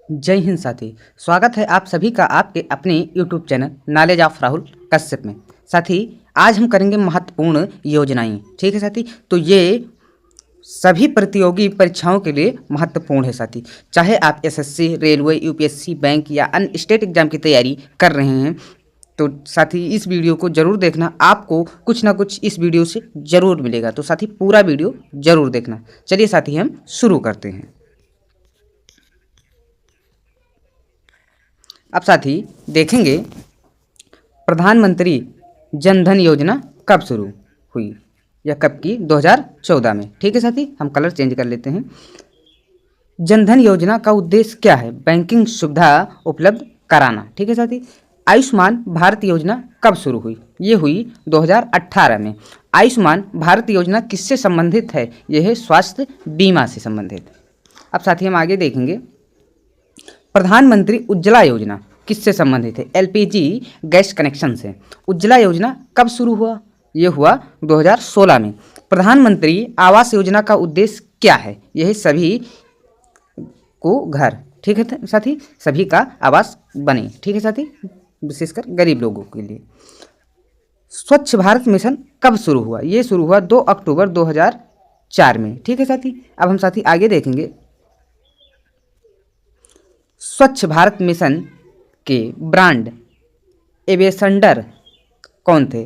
जय हिंद साथी। स्वागत है आप सभी का आपके अपने YouTube channel knowledge of Rahul Kashyap में। साथी, आज हम करेंगे महत्वपूर्ण योजनाएं। ठीक है साथी, तो ये सभी प्रतियोगी परीक्षाओं के लिए महत्वपूर्ण है साथी। चाहे आप एसएससी, रेलवे, यूपीएससी, बैंक या अन्य स्टेट एग्जाम की तैयारी कर रहे हैं तो साथी इस वीडियो को जरूर देखना। आपको कुछ ना कुछ इस वीडियो से ज़रूर मिलेगा, तो साथी पूरा वीडियो ज़रूर देखना। चलिए साथी, हम शुरू करते हैं। अब साथी देखेंगे प्रधानमंत्री जन धन योजना कब शुरू हुई या कब की? 2014 में। ठीक है साथी, हम कलर चेंज कर लेते हैं। जन धन योजना का उद्देश्य क्या है? बैंकिंग सुविधा उपलब्ध कराना। ठीक है साथी। आयुष्मान भारत योजना कब शुरू हुई? ये हुई 2018 में। आयुष्मान भारत योजना किससे संबंधित है? यह है स्वास्थ्य बीमा से संबंधित। अब साथी हम आगे देखेंगे प्रधानमंत्री उज्ज्वला योजना किससे संबंधित है? एलपीजी गैस कनेक्शन से। उज्ज्वला योजना कब शुरू हुआ? ये हुआ 2016 में। प्रधानमंत्री आवास योजना का उद्देश्य क्या है? यह सभी को घर, ठीक है साथी, सभी का आवास बने। ठीक है साथी, विशेषकर गरीब लोगों के लिए। स्वच्छ भारत मिशन कब शुरू हुआ? ये शुरू हुआ 2 अक्टूबर 2004 में। ठीक है साथी, अब हम साथी आगे देखेंगे स्वच्छ भारत मिशन के ब्रांड एम्बेसडर कौन थे?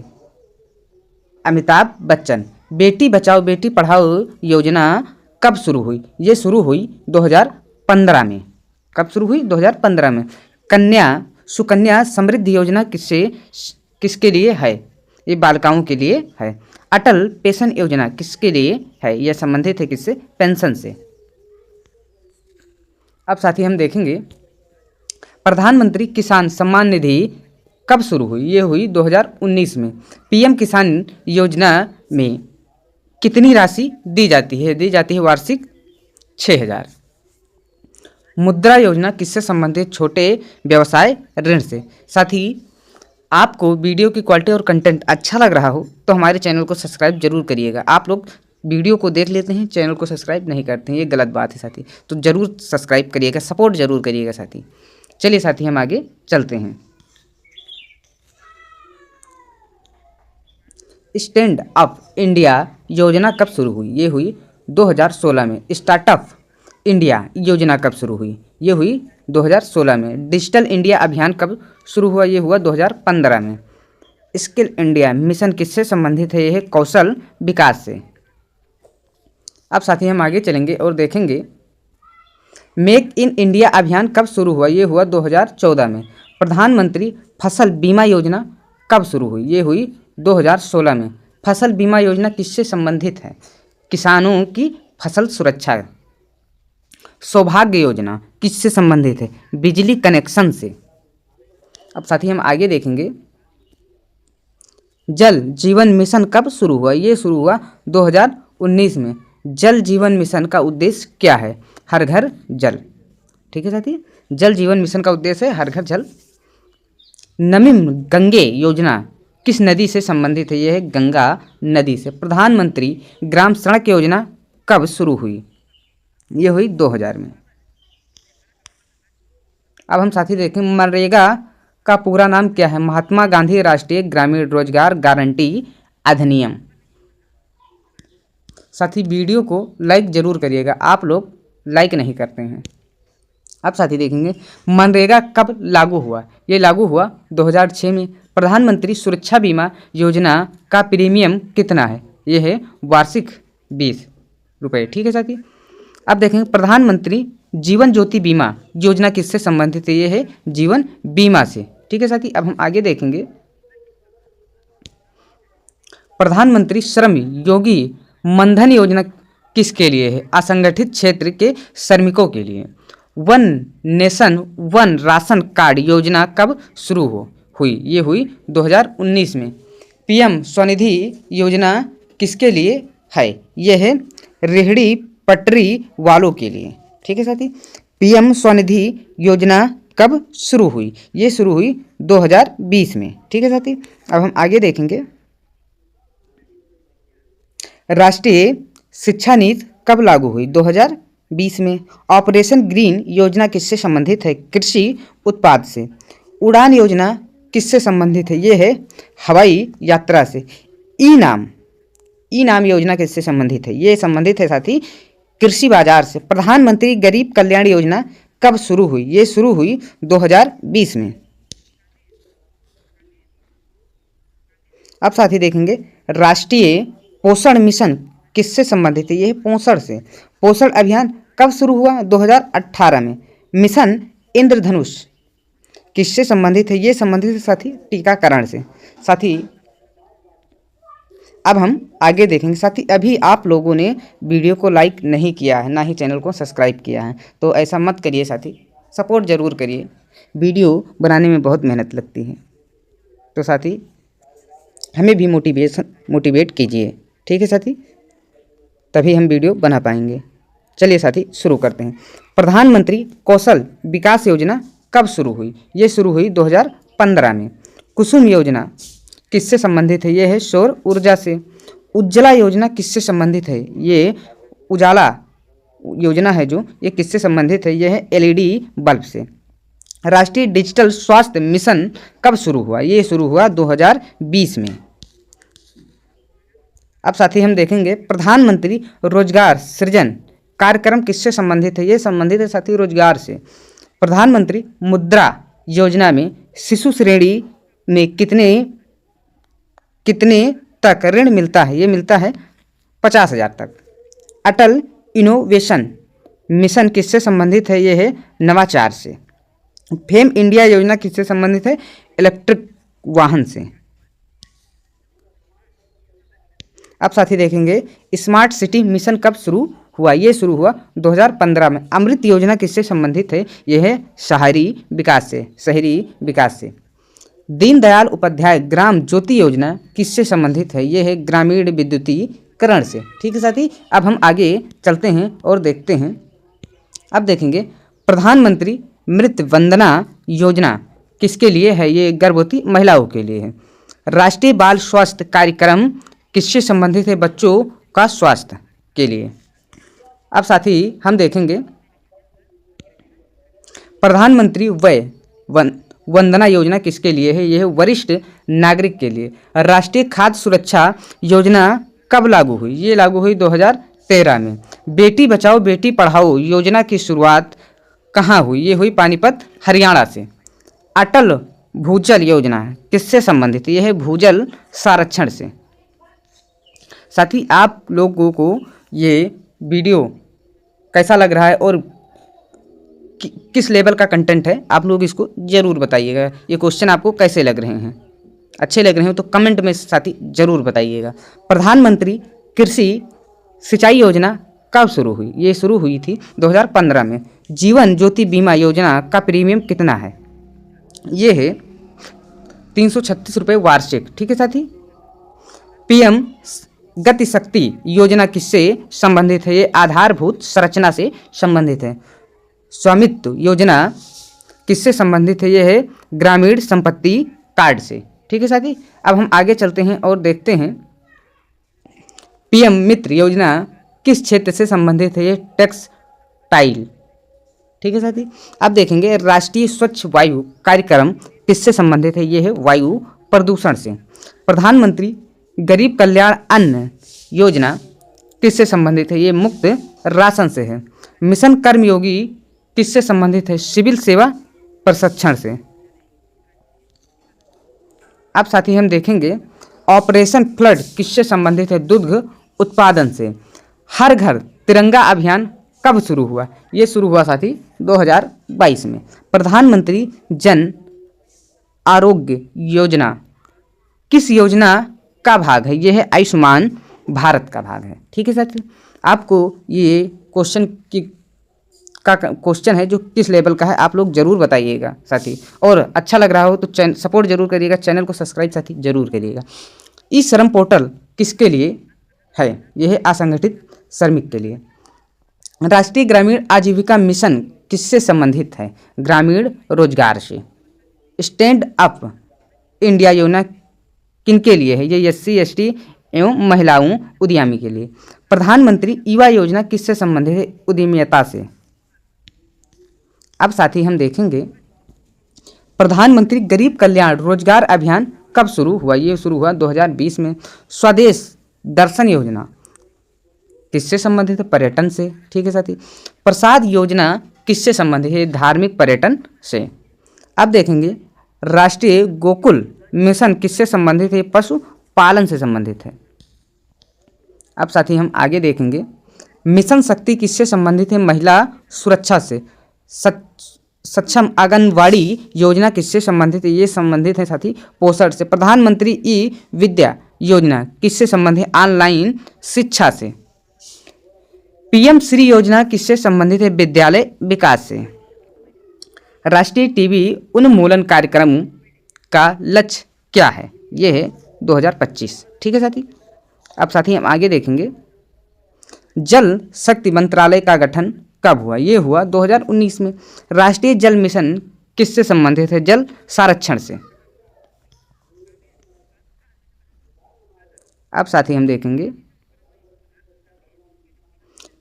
अमिताभ बच्चन। बेटी बचाओ बेटी पढ़ाओ योजना कब शुरू हुई? ये शुरू हुई 2015 में। कब शुरू हुई? 2015 में। कन्या सुकन्या समृद्धि योजना किसके लिए है? ये बालिकाओं के लिए है। अटल पेंशन योजना किसके लिए है? यह संबंधित है किससे? पेंशन से। अब साथी हम देखेंगे प्रधानमंत्री किसान सम्मान निधि कब शुरू हुई? ये हुई 2019 में। पीएम किसान योजना में कितनी राशि दी जाती है? दी जाती है वार्षिक 6000। मुद्रा योजना किससे संबंधित? छोटे व्यवसाय ऋण से। साथी, आपको वीडियो की क्वालिटी और कंटेंट अच्छा लग रहा हो तो हमारे चैनल को सब्सक्राइब जरूर करिएगा। आप लोग वीडियो को देख लेते हैं, चैनल को सब्सक्राइब नहीं करते हैं, ये गलत बात है साथी। तो ज़रूर सब्सक्राइब करिएगा, सपोर्ट जरूर करिएगा साथी। चलिए साथी हम आगे चलते हैं। स्टैंड अप इंडिया योजना कब शुरू हुई? ये हुई 2016 में। स्टार्टअप इंडिया योजना कब शुरू हुई? ये हुई 2016 में। डिजिटल इंडिया अभियान कब शुरू हुआ? ये हुआ 2015 में। स्किल इंडिया मिशन किससे संबंधित है? यह है कौशल विकास से। अब साथी हम आगे चलेंगे और देखेंगे मेक इन इंडिया अभियान कब शुरू हुआ? ये हुआ 2014 में। प्रधानमंत्री फसल बीमा योजना कब शुरू हुई? ये हुई 2016 में। फसल बीमा योजना किससे संबंधित है? किसानों की फसल सुरक्षा। सौभाग्य योजना किससे संबंधित है? बिजली कनेक्शन से। अब साथी हम आगे देखेंगे जल जीवन मिशन कब शुरू हुआ? ये शुरू हुआ 2019 में। जल जीवन मिशन का उद्देश्य क्या है? हर घर जल। ठीक है साथी, जल जीवन मिशन का उद्देश्य है हर घर जल। नमामि गंगे योजना किस नदी से संबंधित है? यह है गंगा नदी से। प्रधानमंत्री ग्राम सड़क योजना कब शुरू हुई? यह हुई 2000 में। अब हम साथी देखें मनरेगा का पूरा नाम क्या है? महात्मा गांधी राष्ट्रीय ग्रामीण रोजगार गारंटी अधिनियम। साथी वीडियो को लाइक जरूर करिएगा, आप लोग लाइक नहीं करते हैं। अब साथी देखेंगे मनरेगा कब लागू हुआ? ये लागू हुआ 2006 में। प्रधानमंत्री सुरक्षा बीमा योजना का प्रीमियम कितना है? ये है वार्षिक 20 रुपये। ठीक है साथी, अब देखेंगे प्रधानमंत्री जीवन ज्योति बीमा योजना किससे संबंधित है? ये है जीवन बीमा से। ठीक है साथी, अब हम आगे देखेंगे प्रधानमंत्री श्रम योगी मनधन योजना किसके लिए है? असंगठित क्षेत्र के श्रमिकों के लिए। One nation one ration card योजना कब शुरू हुई? ये हुई 2019 में। पीएम स्वनिधि योजना किसके लिए है? यह है रेहड़ी पटरी वालों के लिए। ठीक है साथी, पीएम स्वनिधि योजना कब शुरू हुई? ये शुरू हुई 2020 में। ठीक है साथी, अब हम आगे देखेंगे राष्ट्रीय शिक्षा नीति कब लागू हुई? 2020 में। ऑपरेशन ग्रीन योजना किससे संबंधित है? कृषि उत्पाद से। उड़ान योजना किससे संबंधित है? ये है हवाई यात्रा से। ई नाम योजना किससे संबंधित है? ये संबंधित है साथी कृषि बाजार से। प्रधानमंत्री गरीब कल्याण योजना कब शुरू हुई? ये शुरू हुई 2020 में। अब साथी देखेंगे राष्ट्रीय पोषण मिशन किससे संबंधित है? ये है पोषण से। पोषण अभियान कब शुरू हुआ? 2018 में। मिशन इंद्रधनुष किससे संबंधित है? ये संबंधित है साथी टीकाकरण से। साथी अब हम आगे देखेंगे। साथी अभी आप लोगों ने वीडियो को लाइक नहीं किया है, ना ही चैनल को सब्सक्राइब किया है, तो ऐसा मत करिए साथी, सपोर्ट ज़रूर करिए। वीडियो बनाने में बहुत मेहनत लगती है, तो साथी हमें भी मोटिवेट कीजिए, ठीक है साथी, तभी हम वीडियो बना पाएंगे। चलिए साथी शुरू करते हैं। प्रधानमंत्री कौशल विकास योजना कब शुरू हुई? ये शुरू हुई 2015 में। कुसुम योजना किससे संबंधित है? ये है सौर ऊर्जा से। उज्ज्वला योजना किससे संबंधित है? ये उजाला योजना है जो, ये किससे संबंधित है? ये है एलईडी बल्ब से। राष्ट्रीय डिजिटल स्वास्थ्य मिशन कब शुरू हुआ? ये शुरू हुआ 2020 में। अब साथी हम देखेंगे प्रधानमंत्री रोजगार सृजन कार्यक्रम किससे संबंधित है? ये संबंधित है साथी रोजगार से। प्रधानमंत्री मुद्रा योजना में शिशु श्रेणी में कितने तक ऋण मिलता है? ये मिलता है 50,000 तक। अटल इनोवेशन मिशन किससे संबंधित है? ये है नवाचार से। फेम इंडिया योजना किससे संबंधित है? इलेक्ट्रिक वाहन से। अब साथी देखेंगे स्मार्ट सिटी मिशन कब शुरू हुआ? ये शुरू हुआ 2015 में। अमृत योजना किससे संबंधित है? ये है शहरी विकास से। दीनदयाल उपाध्याय ग्राम ज्योति योजना किससे संबंधित है? ये है ग्रामीण विद्युतीकरण से, ठीक है साथी। अब हम आगे चलते हैं और देखते हैं। अब देखेंगे प्रधानमंत्री मृत वंदना योजना किसके लिए है? ये गर्भवती महिलाओं के लिए है। राष्ट्रीय बाल स्वास्थ्य कार्यक्रम किससे संबंधित है? बच्चों का स्वास्थ्य के लिए। अब साथी हम देखेंगे प्रधानमंत्री वय वंदना योजना किसके लिए है? यह है वरिष्ठ नागरिक के लिए। राष्ट्रीय खाद्य सुरक्षा योजना कब लागू हुई? ये लागू हुई 2013 में। बेटी बचाओ बेटी पढ़ाओ योजना की शुरुआत कहाँ हुई? ये हुई पानीपत हरियाणा से। अटल भूजल योजना किससे संबंधित है? यह है भूजल संरक्षण से। साथी आप लोगों को ये वीडियो कैसा लग रहा है और किस लेवल का कंटेंट है, आप लोग इसको ज़रूर बताइएगा। ये क्वेश्चन आपको कैसे लग रहे हैं, अच्छे लग रहे हो तो कमेंट में साथी ज़रूर बताइएगा। प्रधानमंत्री कृषि सिंचाई योजना कब शुरू हुई? ये शुरू हुई थी 2015 में। जीवन ज्योति बीमा योजना का प्रीमियम कितना है? ये है 336 रुपये वार्षिक, ठीक है साथी। पीएम गति शक्ति योजना किससे संबंधित है? ये आधारभूत संरचना से संबंधित है। स्वामित्व योजना किससे संबंधित है? ये है ग्रामीण संपत्ति कार्ड से, ठीक है साथी। अब हम आगे चलते हैं और देखते हैं पीएम मित्र योजना किस क्षेत्र से संबंधित है? ये टेक्सटाइल, ठीक है साथी। अब देखेंगे राष्ट्रीय स्वच्छ वायु कार्यक्रम किससे संबंधित है? ये है वायु प्रदूषण से। प्रधानमंत्री गरीब कल्याण अन्न योजना किससे संबंधित है? ये मुफ्त राशन से है। मिशन कर्मयोगी किससे संबंधित है? सिविल सेवा प्रशिक्षण से। अब साथी हम देखेंगे ऑपरेशन फ्लड किससे संबंधित है? दुग्ध उत्पादन से। हर घर तिरंगा अभियान कब शुरू हुआ? ये शुरू हुआ साथी 2022 में। प्रधानमंत्री जन आरोग्य योजना किस योजना का भाग है? ये है आयुष्मान भारत का भाग है, ठीक है साथी। आपको ये क्वेश्चन है जो किस लेवल का है, आप लोग जरूर बताइएगा साथी। और अच्छा लग रहा हो तो सपोर्ट जरूर करिएगा, चैनल को सब्सक्राइब साथी जरूर करिएगा। ई श्रम पोर्टल किसके लिए है? यह है असंगठित श्रमिक के लिए। राष्ट्रीय ग्रामीण आजीविका मिशन किससे संबंधित है? ग्रामीण रोजगार से। स्टैंड अप इंडिया योजना किनके लिए है? ये SC ST एवं महिलाओं उद्यमी के लिए। प्रधानमंत्री युवा योजना किससे संबंधित है? उद्यमिता से। अब साथ ही हम देखेंगे प्रधानमंत्री गरीब कल्याण रोजगार अभियान कब शुरू हुआ? ये शुरू हुआ 2020 में। स्वदेश दर्शन योजना किससे संबंधित है? पर्यटन से। ठीक है साथी। प्रसाद योजना किससे संबंधित है? धार्मिक पर्यटन से। अब देखेंगे राष्ट्रीय गोकुल मिशन किससे संबंधित है? पशु पालन से संबंधित है। अब साथी हम आगे देखेंगे मिशन शक्ति किससे संबंधित है? महिला सुरक्षा से। सक्षम आंगनवाड़ी योजना किससे संबंधित है? ये संबंधित है साथी पोषण से। प्रधानमंत्री ई विद्या योजना किससे संबंधित है? ऑनलाइन शिक्षा से। पीएम श्री योजना किससे संबंधित है? विद्यालय विकास से। राष्ट्रीय टीबी उन्मूलन कार्यक्रम का लक्ष्य क्या है? ये है 2025। ठीक है साथी। अब साथी हम आगे देखेंगे जल शक्ति मंत्रालय का गठन कब हुआ? ये हुआ 2019 में। राष्ट्रीय जल मिशन किससे संबंधित है? जल संरक्षण से। अब साथी हम देखेंगे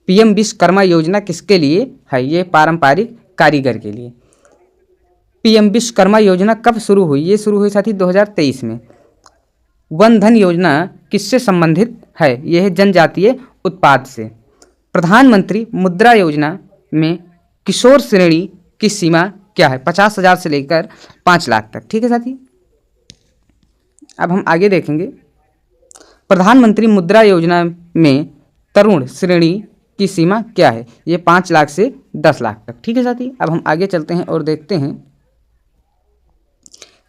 पीएम विश्वकर्मा योजना किसके लिए है? ये पारंपरिक कारीगर के लिए। पीएम विश्वकर्मा योजना कब शुरू हुई? ये शुरू हुई साथी 2023 में। वन धन योजना किससे संबंधित है? यह है जनजातीय उत्पाद से। प्रधानमंत्री मुद्रा योजना में किशोर श्रेणी की सीमा क्या है? 50,000 से लेकर 5 लाख तक। ठीक है साथी। अब हम आगे देखेंगे प्रधानमंत्री मुद्रा योजना में तरुण श्रेणी की सीमा क्या है? ये 5 लाख से 10 लाख तक। ठीक है साथी। अब हम आगे चलते हैं और देखते हैं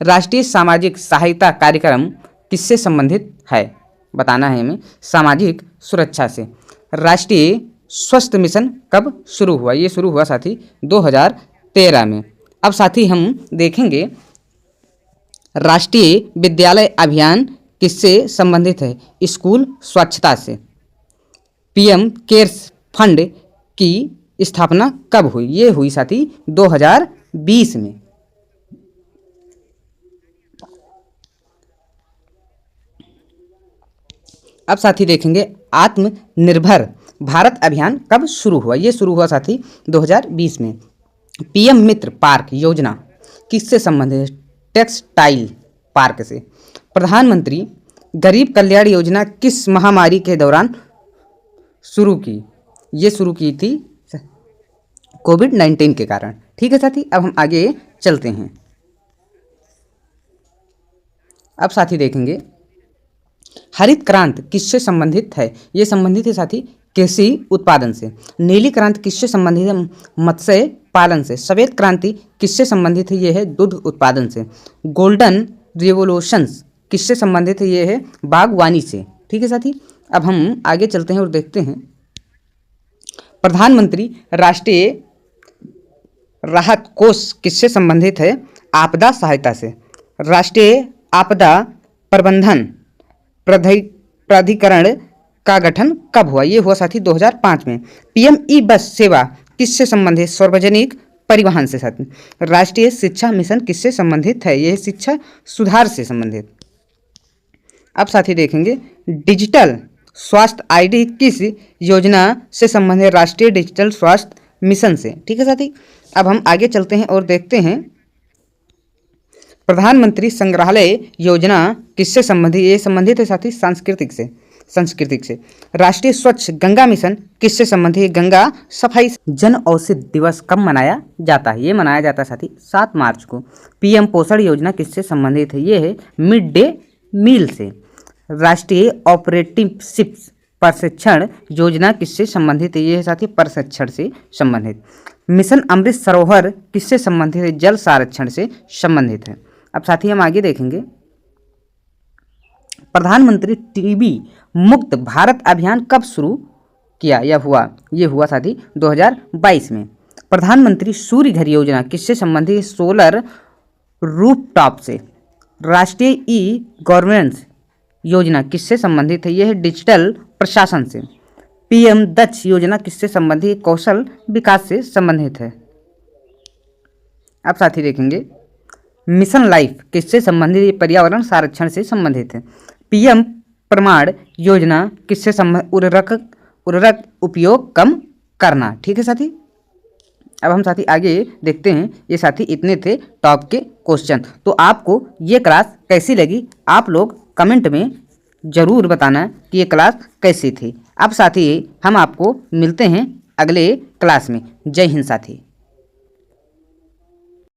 राष्ट्रीय सामाजिक सहायता कार्यक्रम किससे संबंधित है? बताना है हमें। सामाजिक सुरक्षा से। राष्ट्रीय स्वास्थ्य मिशन कब शुरू हुआ? ये शुरू हुआ साथी 2013 में। अब साथी हम देखेंगे राष्ट्रीय विद्यालय अभियान किससे संबंधित है? स्कूल स्वच्छता से। पीएम केयर्स फंड की स्थापना कब हुई? ये हुई साथी 2020 में। अब साथी देखेंगे आत्मनिर्भर भारत अभियान कब शुरू हुआ? ये शुरू हुआ साथी 2020 में। पीएम मित्र पार्क योजना किससे संबंधित है? टेक्सटाइल पार्क से। प्रधानमंत्री गरीब कल्याण योजना किस महामारी के दौरान शुरू की? ये शुरू की थी कोविड-19 के कारण। ठीक है साथी। अब हम आगे चलते हैं। अब साथी देखेंगे हरित क्रांति किससे संबंधित है? ये संबंधित है साथी कृषि उत्पादन से। नीली क्रांति किससे संबंधित है? मत्स्य पालन से। सफेद क्रांति किससे संबंधित है? ये है दूध उत्पादन से। गोल्डन रिवोल्यूशन किससे संबंधित है? ये है बागवानी से। ठीक है साथी। अब हम आगे चलते हैं और देखते हैं प्रधानमंत्री राष्ट्रीय राहत कोष किससे संबंधित है? आपदा सहायता से। राष्ट्रीय आपदा प्रबंधन प्राधिकरण का गठन कब हुआ? ये हुआ साथी 2005 में। पीएम ई बस सेवा किससे संबंधित? सार्वजनिक परिवहन से साथी। राष्ट्रीय शिक्षा मिशन किससे संबंधित है? यह शिक्षा सुधार से संबंधित। अब साथी देखेंगे डिजिटल स्वास्थ्य आईडी किस योजना से संबंधित है? राष्ट्रीय डिजिटल स्वास्थ्य मिशन से। ठीक है साथी। अब हम आगे चलते हैं और देखते हैं प्रधानमंत्री संग्रहालय योजना किससे संबंधित? ये संबंधित है साथी सांस्कृतिक से। राष्ट्रीय स्वच्छ गंगा मिशन किससे संबंधित है? गंगा सफाई। जन औषधि दिवस कब मनाया जाता है? ये मनाया जाता है साथी 7 मार्च को। पीएम पोषण योजना किससे संबंधित है? ये है मिड डे मील से। राष्ट्रीय ऑपरेटिवशिप प्रशिक्षण योजना किससे संबंधित है? ये है साथी प्रशिक्षण से संबंधित। मिशन अमृत सरोवर किससे संबंधित है? जल संरक्षण से संबंधित है। अब साथी हम आगे देखेंगे प्रधानमंत्री टीबी मुक्त भारत अभियान कब शुरू किया या हुआ? ये हुआ साथी 2022 में। प्रधानमंत्री सूर्य घर योजना किससे संबंधित है? सोलर रूफटॉप से। राष्ट्रीय ई गवर्नेंस योजना किससे संबंधित है? यह है डिजिटल प्रशासन से। पीएम दक्ष योजना किससे संबंधित है? कौशल विकास से संबंधित है। अब साथी देखेंगे मिशन लाइफ किससे संबंधित है? पर्यावरण संरक्षण से संबंधित है। पीएम प्रमाण योजना किससे संबंधित? उर्वरक उर्वरक उपयोग कम करना। ठीक है साथी। अब हम साथी आगे देखते हैं। ये साथी इतने थे टॉप के क्वेश्चन। तो आपको ये क्लास कैसी लगी आप लोग कमेंट में ज़रूर बताना कि ये क्लास कैसी थी। अब साथी हम आपको मिलते हैं अगले क्लास में। जय हिंद साथी।